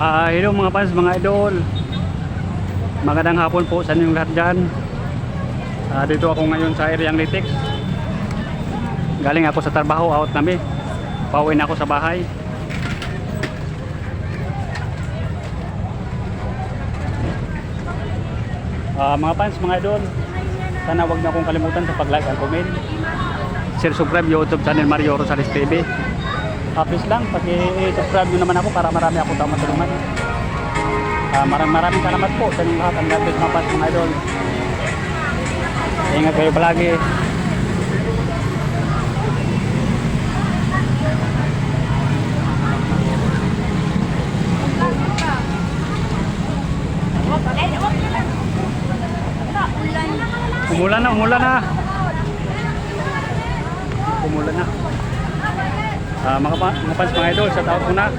Hello mga fans, mga idol. Magandang hapon po sa inyong lahat dyan. Dito ako ngayon sa Iriang Litik. Galing ako sa trabaho, out nami. Pauwi na ako sa bahay. Mga fans, mga idol, sana wag na akong kalimutan sa pag-like and comment. Share, subscribe YouTube channel Mario Rosales TV. Please lang, pag-subscribe nyo naman ako para marami ako tama tulungan. Maraming salamat po sa inyong lahat. Ang God bless mga fans, mga idol. Ingat kayo palagi. Umulan na. Umulan na. Mga fans, mga idol, shout out muna.